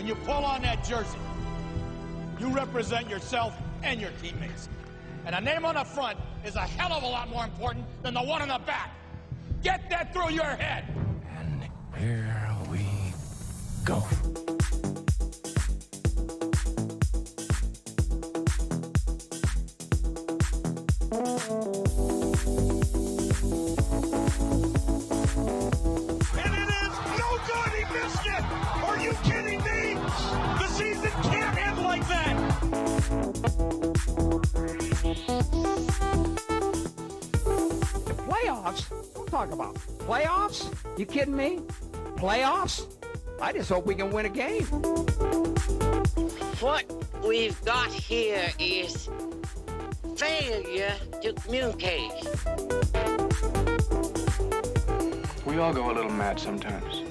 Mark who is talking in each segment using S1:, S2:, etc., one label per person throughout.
S1: and you pull on that jersey, you represent yourself and your teammates. And a name on the front is a hell of a lot more important than the one on the back. Get that through your head.
S2: And here we go.
S1: And it is no good. He missed it. Are you kidding me? The season can't end like that.
S3: Playoffs? Don't talk about playoffs. You kidding me? Playoffs? I just hope we can win a game.
S4: What we've got here is failure to communicate.
S5: We all go a little mad sometimes.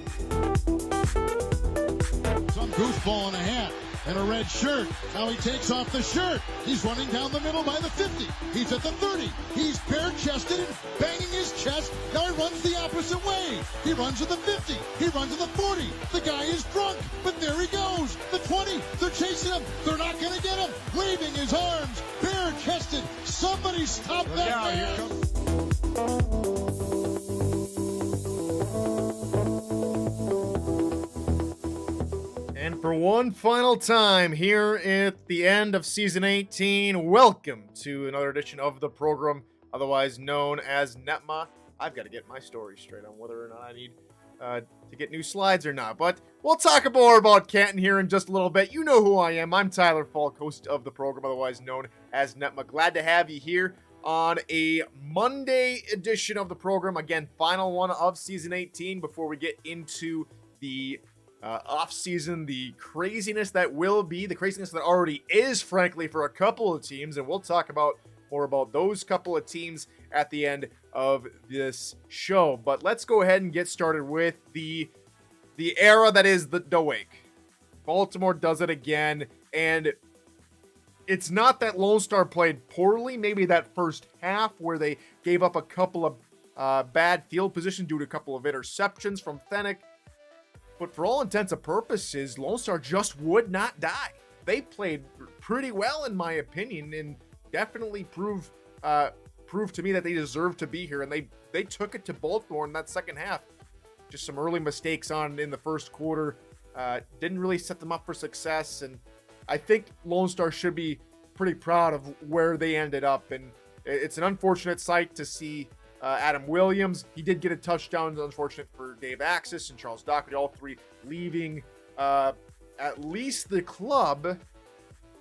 S6: Some goofball in a hat and a red shirt. Now he takes off the shirt. He's running down the middle by the 50. He's at the 30. He's bare-chested and banging his chest. Now he runs the opposite way. He runs to the 50. He runs to the 40. The guy is drunk, but there he goes. The 20. They're chasing him. They're not going to get him. Waving his arms. Bare-chested. Somebody stop that man.
S7: And for one final time here at the end of Season 18, welcome to another edition of the program, otherwise known as NETMA. I've got to get my story straight on whether or not I need to get new slides or not, but we'll talk more about Canton here in just a little bit. You know who I am. I'm Tyler Falk, host of the program, otherwise known as NETMA. Glad to have you here on a Monday edition of the program. Again, final one of Season 18 before we get into the off season, the craziness that will be, the craziness that already is, frankly, for a couple of teams, and we'll talk about more about those couple of teams at the end of this show. But let's go ahead and get started with the era that is the wake. Baltimore does it again, and it's not that Lone Star played poorly. Maybe that first half where they gave up a couple of bad field position due to a couple of interceptions from Fennick. But for all intents and purposes, Lone Star just would not die. They played pretty well, in my opinion, and definitely proved to me that they deserve to be here. And they took it to Baltimore in that second half. Just some early mistakes in the first quarter. Didn't really set them up for success. And I think Lone Star should be pretty proud of where they ended up. And it's an unfortunate sight to see Adam Williams. He did get a touchdown. It's unfortunate for Dave Axis and Charles Doherty, all three leaving at least the club,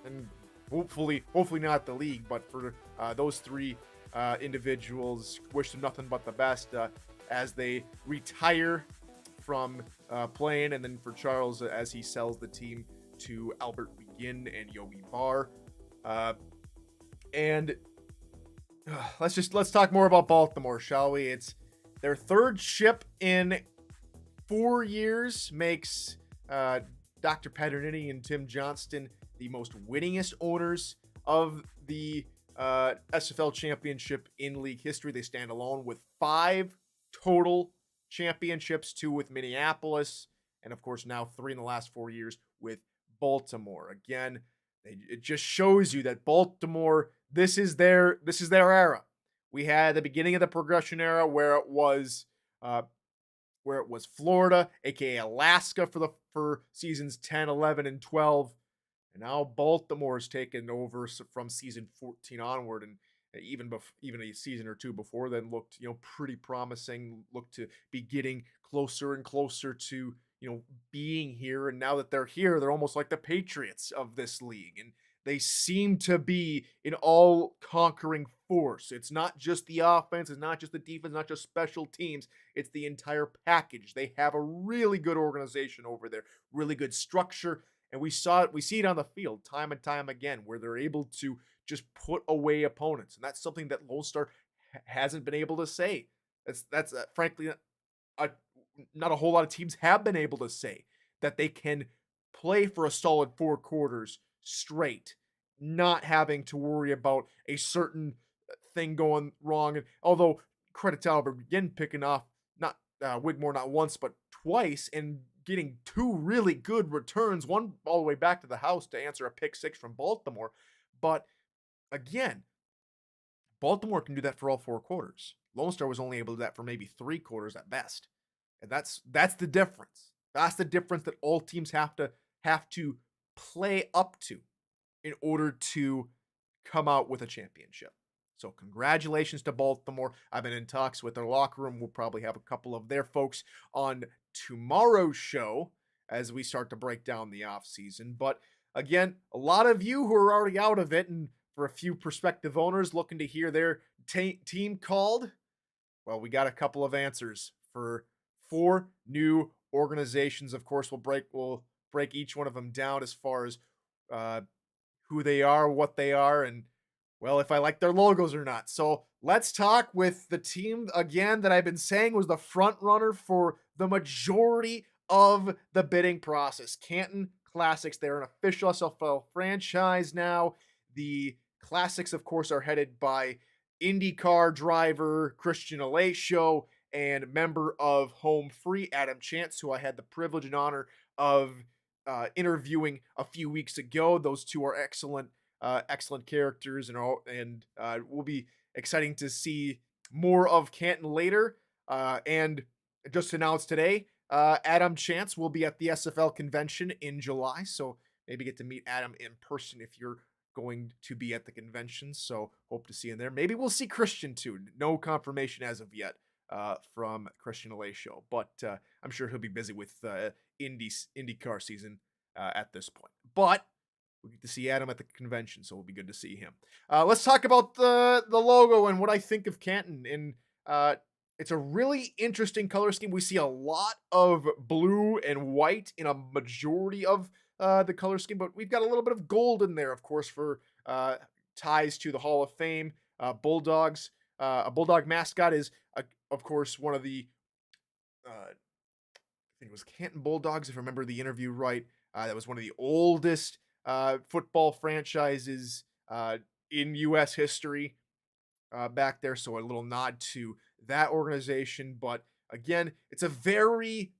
S7: and hopefully not the league. But for those three individuals, wish them nothing but the best as they retire from playing, and then for Charles as he sells the team to Albert Begin and Yogi Barr. Let's talk more about Baltimore, shall we? It's their third ship in 4 years, makes Dr. Paternini and Tim Johnston the most winningest owners of the SFL Championship in league history. They stand alone with 5 total championships, 2 with Minneapolis, and of course now 3 in the last 4 years with Baltimore. Again, it just shows you that Baltimore, this is their era. We had the beginning of the progression era where it was Florida, aka Alaska, for seasons 10, 11, and 12. And now Baltimore's taken over from season 14 onward, and even a season or two before then looked pretty promising, looked to be getting closer and closer to being here. And now that they're here, they're almost like the Patriots of this league, and they seem to be an all-conquering force. It's not just the offense, it's not just the defense, not just special teams, it's the entire package. They have a really good organization over there, really good structure, and we see it on the field time and time again, where they're able to just put away opponents, and that's something that Lone Star hasn't been able to say. That's frankly not a whole lot of teams have been able to say, that they can play for a solid 4 quarters straight, not having to worry about a certain thing going wrong. And although credit to Albert again picking off not Wigmore not once but twice, and getting 2 really good returns, one all the way back to the house to answer a pick 6 from Baltimore. But again, Baltimore can do that for all 4 quarters. Lone Star was only able to do that for maybe 3 quarters at best. And that's the difference. That's the difference that all teams have to play up to in order to come out with a championship. So congratulations to Baltimore. I've been in talks with their locker room. We'll probably have a couple of their folks on tomorrow's show as we start to break down the offseason. But again, a lot of you who are already out of it, and for a few prospective owners looking to hear their team called, well, we got a couple of answers for 4 new organizations. Of course, we'll break each one of them down as far as who they are, what they are, and well, if I like their logos or not. So let's talk with the team again that I've been saying was the front runner for the majority of the bidding process. Canton Classics. They're an official SFL franchise now. The Classics, of course, are headed by IndyCar driver Christian Alesio and member of Home Free Adam Chance, who I had the privilege and honor of interviewing a few weeks ago. Those two are excellent characters, and will be exciting to see more of Canton later. And just announced today, Adam Chance will be at the SFL convention in July, so maybe get to meet Adam in person if you're going to be at the convention. So hope to see him there. Maybe we'll see Christian too. No confirmation as of yet from Christian Alesio, but I'm sure he'll be busy with IndyCar season at this point. But we get to see Adam at the convention, so it'll be good to see him. Let's talk about the logo and what I think of Canton. And it's a really interesting color scheme. We see a lot of blue and white in a majority of the color scheme, but we've got a little bit of gold in there, of course, for ties to the Hall of Fame. Bulldogs. A Bulldog mascot is, of course, one of the, I think it was Canton Bulldogs, if I remember the interview right. That was one of the oldest football franchises in U.S. history back there. So a little nod to that organization. But again, it's a very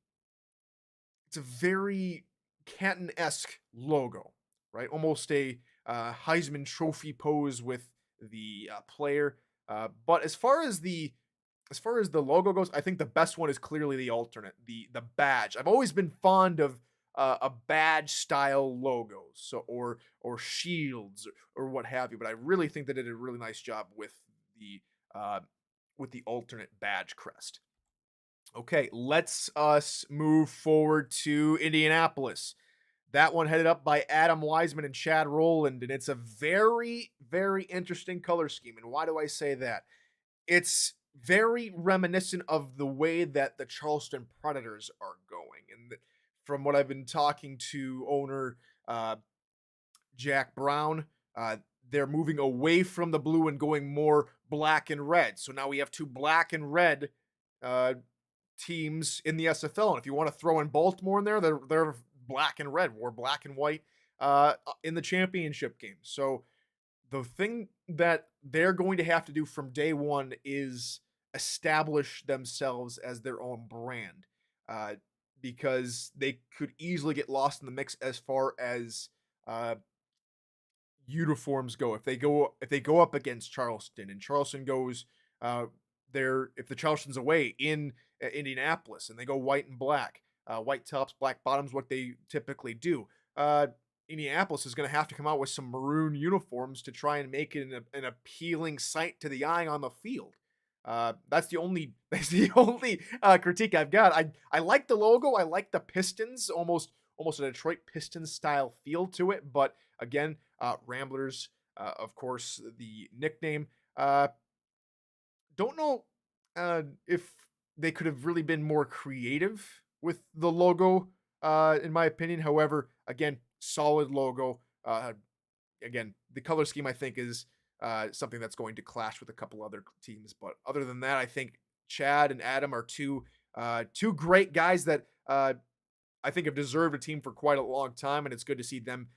S7: Canton-esque logo, right? Almost a Heisman Trophy pose with the player. But as far as the logo goes, I think the best one is clearly the alternate, the badge. I've always been fond of a badge style logos, so or shields or what have you. But I really think they did a really nice job with the alternate badge crest. Okay, let's us move forward to Indianapolis. That one headed up by Adam Wiseman and Chad Rowland, and it's a very, very interesting color scheme. And why do I say that? It's very reminiscent of the way that the Charleston Predators are going. And from what I've been talking to owner Jack Brown, they're moving away from the blue and going more black and red. So now we have 2 black and red teams in the SFL. And if you want to throw in Baltimore in there, they're black and red, or black and white in the championship game. So the thing that they're going to have to do from day one is establish themselves as their own brand, because they could easily get lost in the mix as far as uniforms go. If they go up against Charleston and Charleston goes if the Charleston's away in Indianapolis and they go white and black, white tops, black bottoms, what they typically do, Indianapolis is going to have to come out with some maroon uniforms to try and make it an appealing sight to the eye on the field. That's the only critique I've got. I like the logo. I like the Pistons, almost a Detroit Pistons style feel to it. But again, Ramblers, of course, the nickname. Don't know if they could have really been more creative with the logo, in my opinion. However, again, solid logo. Again, the color scheme I think is something that's going to clash with a couple other teams. But other than that, I think Chad and Adam are two great guys that I think have deserved a team for quite a long time, and it's good to see them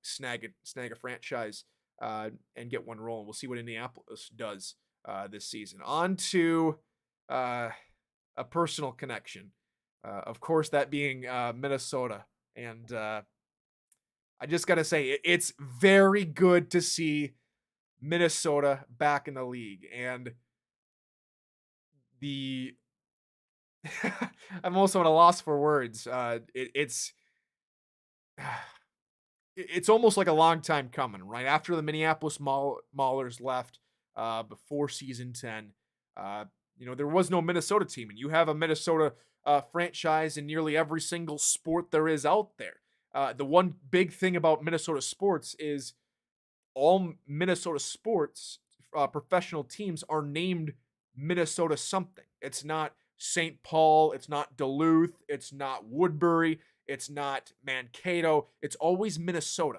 S7: snag a franchise and get one rolling. We'll see what Indianapolis does this season. On to a personal connection. Of course, that being Minnesota. And I just got to say, it's very good to see Minnesota back in the league. And the I'm also at a loss for words. It's almost like a long time coming, right? After the Minneapolis Maulers left before season 10, there was no Minnesota team, and you have a Minnesota franchise in nearly every single sport there is out there. The one big thing about Minnesota sports is all Minnesota sports professional teams are named Minnesota something. It's not St. Paul, it's not Duluth, it's not Woodbury, it's not Mankato. It's always Minnesota.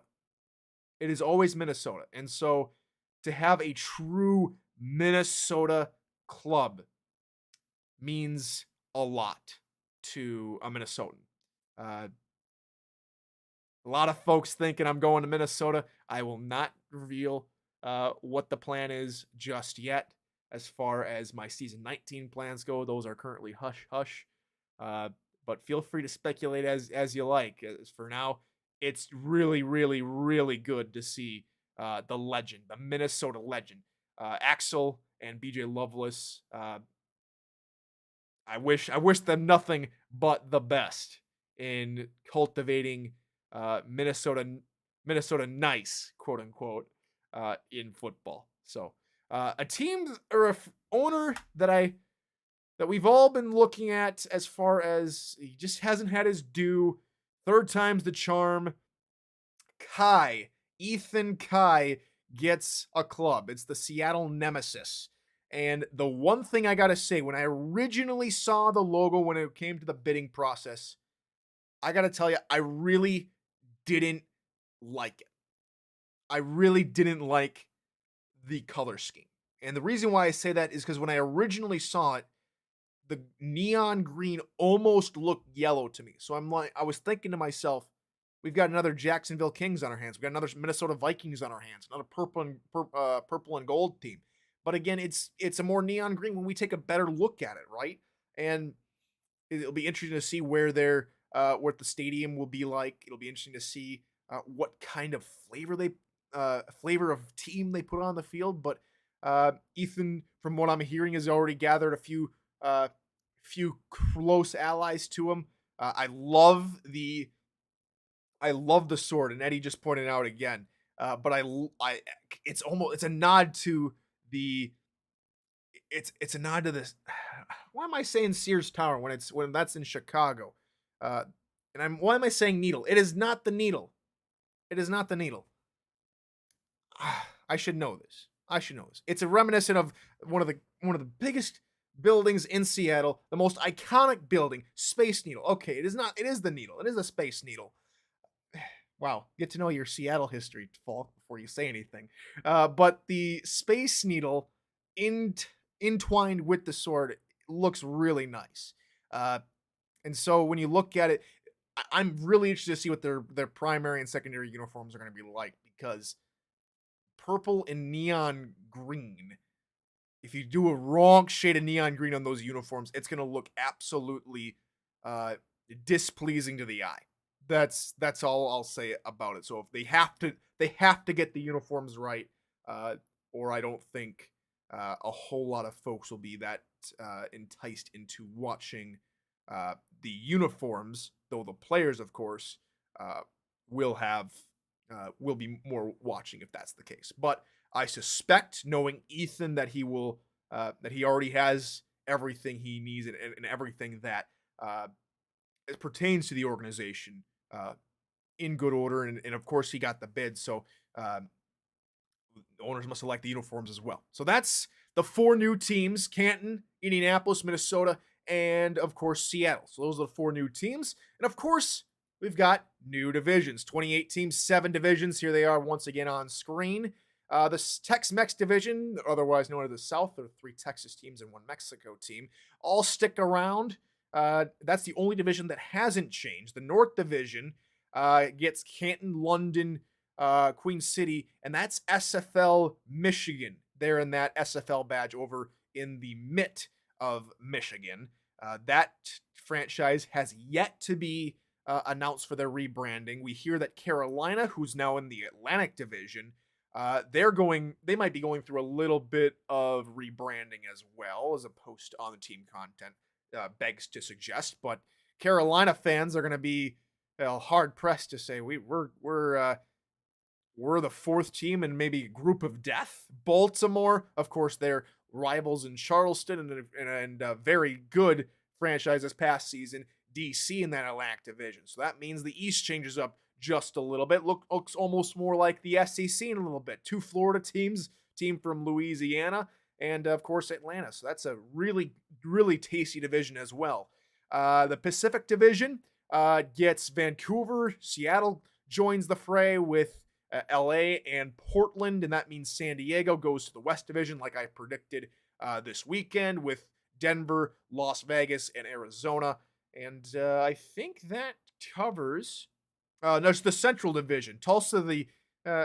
S7: It is always Minnesota. And so to have a true Minnesota club means a lot to a Minnesotan. A lot of folks thinking I'm going to Minnesota. I will not reveal what the plan is just yet. As far as my season 19 plans go, those are currently hush-hush. But feel free to speculate as you like. As for now, it's really, really, really good to see the legend, the Minnesota legend, Axel and BJ Loveless. I wish them nothing but the best in cultivating Minnesota nice, quote unquote, in football. So a team or a owner that we've all been looking at as far as he just hasn't had his due. Third time's the charm. Ethan Kai gets a club. It's the Seattle NEMESIS. And the one thing I got to say, when I originally saw the logo when it came to the bidding process, I got to tell you, I really didn't like it. I really didn't like the color scheme. And the reason why I say that is because when I originally saw it, the neon green almost looked yellow to me. So I was thinking to myself, we've got another Jacksonville Kings on our hands. We've got another Minnesota Vikings on our hands. Another purple and gold team. But again, it's a more neon green when we take a better look at it, right? And it'll be interesting to see where what the stadium will be like. It'll be interesting to see what kind of flavor of team they put on the field. But Ethan, from what I'm hearing, has already gathered a few close allies to him. I love the sword, and Eddie just pointed out again. But it's a nod to it's a nod to this. Why am I saying Sears Tower when that's in Chicago? Why am I saying needle? It is not the needle. It is not the needle. I should know this. It's a reminiscent of one of the biggest buildings in Seattle, the most iconic building, Space Needle. Okay, it is not. It is the needle. It is a Space Needle. Wow, get to know your Seattle history, Falk, before you say anything. But the Space Needle entwined with the sword looks really nice. And so when you look at it, I'm really interested to see what their primary and secondary uniforms are going to be like, because purple and neon green, if you do a wrong shade of neon green on those uniforms, it's going to look absolutely displeasing to the eye. That's all I'll say about it. So if they have to get the uniforms right, or I don't think a whole lot of folks will be that enticed into watching the uniforms, though the players, of course, will be more watching if that's the case. But I suspect, knowing Ethan, that he already has everything he needs and everything that it pertains to the organization in good order, and of course he got the bid, so the owners must select the uniforms as well. So that's the 4 new teams: Canton, Indianapolis, Minnesota, and of course Seattle. So those are the 4 new teams, and of course we've got new divisions. 28 teams, 7 divisions. Here they are once again on screen. The Tex-Mex division, otherwise known as the South, there are 3 Texas teams and 1 Mexico team, all stick around. That's the only division that hasn't changed. The North Division gets Canton, London, Queen City, and that's SFL Michigan. They're in that SFL badge over in the Mitt of Michigan. That franchise has yet to be announced for their rebranding. We hear that Carolina, who's now in the Atlantic Division, they might be going through a little bit of rebranding as well, as opposed to on the team content begs to suggest. But Carolina fans are going to be hard pressed to say we're the fourth team and maybe group of death. Baltimore, of course, they're rivals in Charleston and a very good franchise this past season. DC in that Atlantic Division. So that means the East changes up just a little bit. Looks almost more like the SEC in a little bit. 2 Florida teams, team from Louisiana, and of course Atlanta. So that's a really, really tasty division as well. The Pacific Division gets Vancouver. Seattle joins the fray with LA and Portland, and that means San Diego goes to the West Division like I predicted this weekend, with Denver, Las Vegas, and Arizona. And I think that covers there's the Central Division. Tulsa,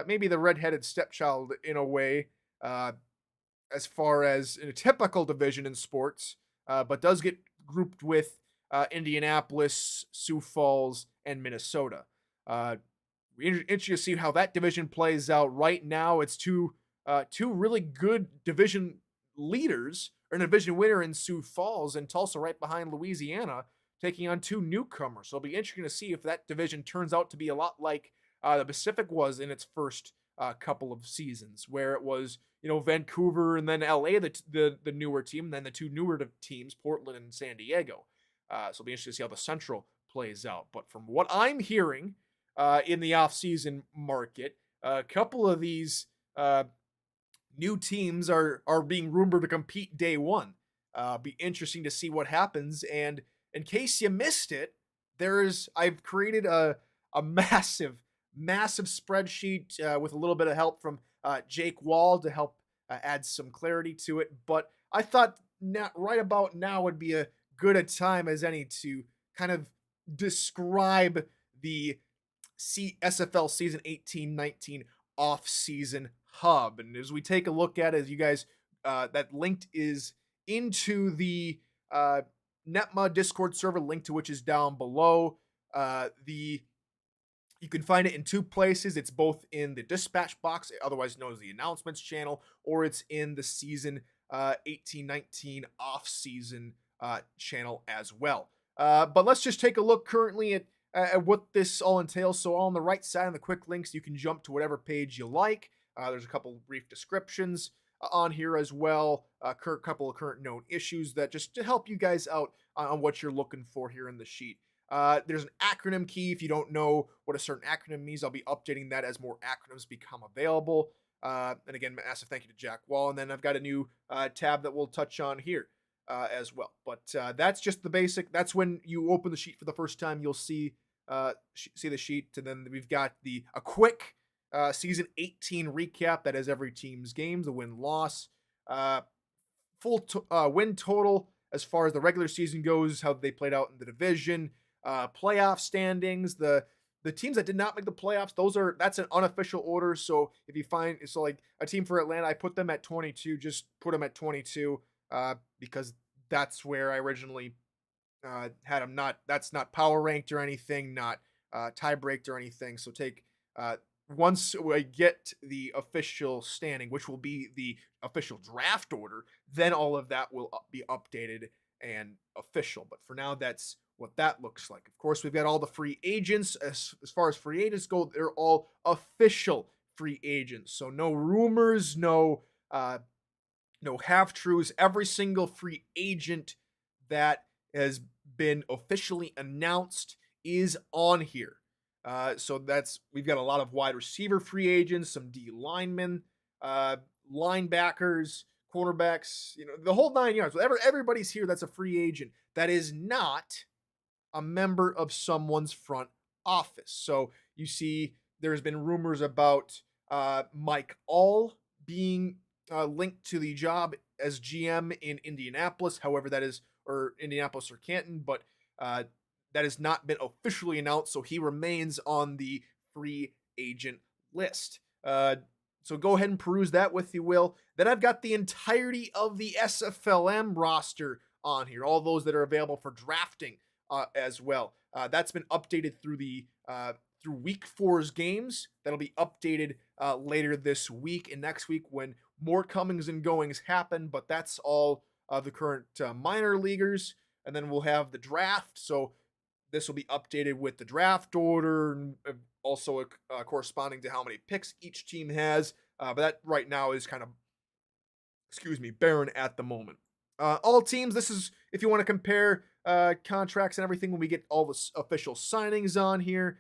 S7: maybe the redheaded stepchild in a way, as far as in a typical division in sports, but does get grouped with Indianapolis, Sioux Falls, and Minnesota. We're interested to see how that division plays out. Right now, it's two really good division leaders, or a division winner in Sioux Falls, and Tulsa right behind Louisiana, taking on 2 newcomers. So it'll be interesting to see if that division turns out to be a lot like the Pacific was in its first couple of seasons, where it was, Vancouver and then LA, the newer team, and then the 2 newer teams, Portland and San Diego. So it'll be interesting to see how the Central plays out. But from what I'm hearing in the off-season market, a couple of these new teams are being rumored to compete day one. Be interesting to see what happens. And in case you missed it, I've created a massive spreadsheet with a little bit of help from Jake Wall to help add some clarity to it. But I thought right about now would be a good a time as any to kind of describe the SFL season 18-19 off-season hub. And as we take a look at it, as you guys, that linked is into the NETMA Discord server, link to which is down below. You can find it in 2 places. It's both in the dispatch box, otherwise known as the announcements channel, or it's in the season 18-19 off-season channel as well. But let's just take a look currently at what this all entails. So on the right side of the quick links, you can jump to whatever page you like. There's a couple brief descriptions on here as well, a couple of current known issues that just to help you guys out on what you're looking for here in the sheet. There's an acronym key. If you don't know what a certain acronym means, I'll be updating that as more acronyms become available. And again, massive thank you to Jack Wall. And then I've got a new tab that we'll touch on here as well. But that's just the basic. That's when you open the sheet for the first time, you'll see the sheet. And then we've got a quick season 18 recap that has every team's games, the win-loss, full win total as far as the regular season goes, how they played out in the division, playoff standings, the teams that did not make the playoffs, that's an unofficial order. So if you find, so like a team for Atlanta, I put them at 22, just put them at 22 because that's where I originally had them. That's not power ranked or anything, not tie breaked or anything. So take once I get the official standing, which will be the official draft order, then all of that will be updated and official. But for now, that's what that looks like. Of course, we've got all the free agents. As far as free agents go, they're all official free agents. So no rumors, no half-truths. Every single free agent that has been officially announced is on here. So we've got a lot of wide receiver free agents, some D linemen, linebackers, quarterbacks, the whole 9 yards. Everybody's here that's a free agent that is not a member of someone's front office. So you see there's been rumors about Mike All being linked to the job as GM in Indianapolis, however that is, or Indianapolis or Canton, but that has not been officially announced, so he remains on the free agent list. So go ahead and peruse that with you, Will. Then I've got the entirety of the SFLM roster on here. All those that are available for drafting as well. That's been updated through the through week 4's games. That'll be updated later this week and next week when more comings and goings happen. But that's all the current minor leaguers. And then we'll have the draft. So this will be updated with the draft order and also corresponding to how many picks each team has. But that right now is kind of, barren at the moment. All teams, this is if you want to compare contracts and everything when we get all the official signings on here.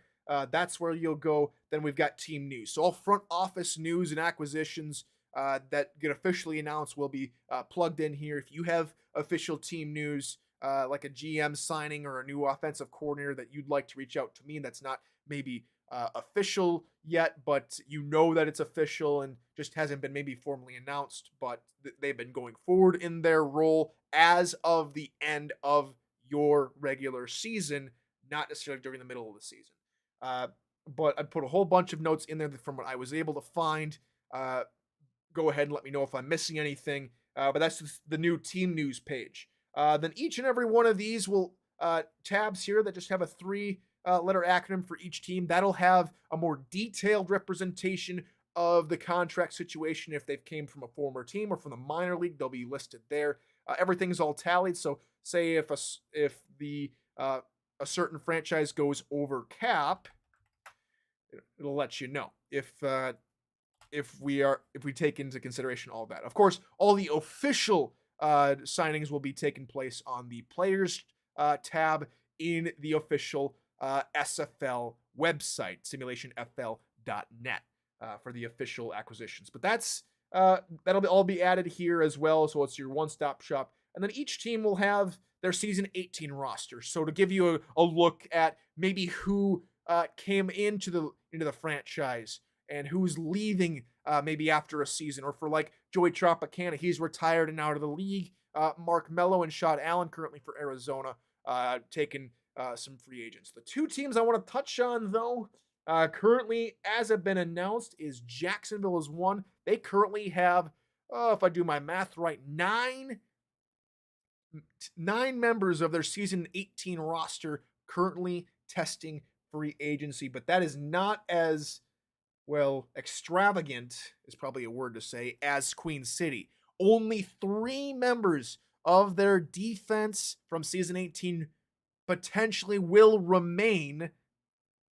S7: That's where you'll go. Then we've got team news. So all front office news and acquisitions that get officially announced will be plugged in here. If you have official team news, like a GM signing or a new offensive coordinator that you'd like to reach out to me, and that's not maybe official yet, but you know that it's official and just hasn't been maybe formally announced, but they've been going forward in their role as of the end of your regular season, not necessarily during the middle of the season. But I put a whole bunch of notes in there from what I was able to find. Go ahead and let me know if I'm missing anything. But that's just the new team news page. Then each and every one of these will tabs here that just have a 3-letter acronym for each team. That'll have a more detailed representation of the contract situation. If they've came from a former team or from the minor league, they'll be listed there. Everything's all tallied. So say if a certain franchise goes over cap, it'll let you know if we take into consideration all that. Of course, all the official signings will be taking place on the players tab in the official SFL website, simulationfl.net, for the official acquisitions. But that'll all be added here as well. So it's your one-stop shop. And then each team will have their season 18 roster. So to give you a look at maybe who came into the franchise and who's leaving maybe after a season, or for like Joey Tropicana, he's retired and out of the league. Mark Mello and Shad Allen currently for Arizona, taking some free agents. The two teams I want to touch on though, currently as have been announced, is Jacksonville is one. They currently have, if I do my math right, nine members of their season 18 roster currently testing free agency, but that is not as extravagant is probably a word to say, as Queen City. Only 3 members of their defense from season 18 potentially will remain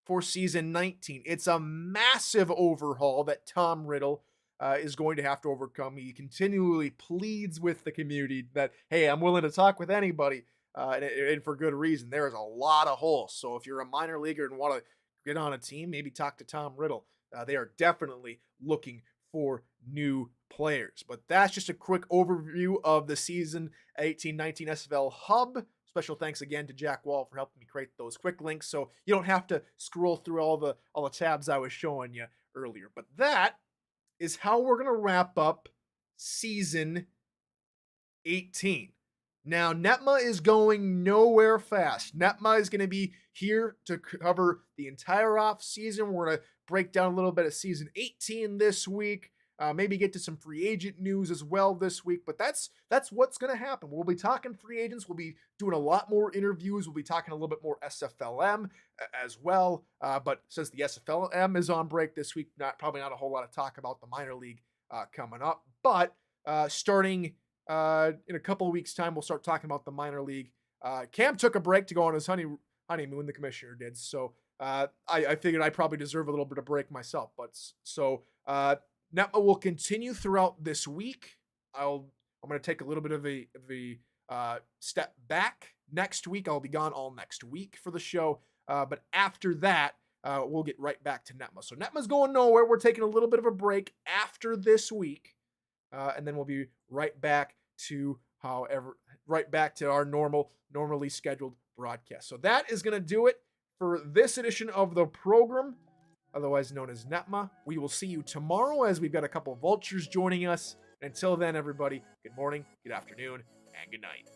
S7: for season 19. It's a massive overhaul that Tom Riddle is going to have to overcome. He continually pleads with the community that, hey, I'm willing to talk with anybody, and for good reason. There is a lot of holes. So if you're a minor leaguer and want to get on a team, maybe talk to Tom Riddle. They are definitely looking for new players. But that's just a quick overview of the season 18-19 SFL Hub. Special thanks again to Jack Wall for helping me create those quick links, so you don't have to scroll through all the tabs I was showing you earlier. But that is how we're going to wrap up season 18. Now, NETMA is going nowhere fast. NETMA is going to be here to cover the entire off season. We're going to break down a little bit of season 18 this week. Maybe get to some free agent news as well this week. But that's what's going to happen. We'll be talking free agents. We'll be doing a lot more interviews. We'll be talking a little bit more SFLM as well. But since the SFLM is on break this week, probably not a whole lot of talk about the minor league coming up. But starting in a couple of weeks' time, we'll start talking about the minor league. Cam took a break to go on his honeymoon, the commissioner did. So I figured I probably deserve a little bit of break myself. But so NETMA will continue throughout this week. I'm going to take a little bit of a step back next week. I'll be gone all next week for the show. But after that, we'll get right back to NETMA. So NETMA's going nowhere. We're taking a little bit of a break after this week. And then we'll be right back to our normally scheduled broadcast. So that is going to do it for this edition of the program, otherwise known as NETMA. We will see you tomorrow as we've got a couple of Vultures joining us. Until then, everybody, good morning, good afternoon, and good night.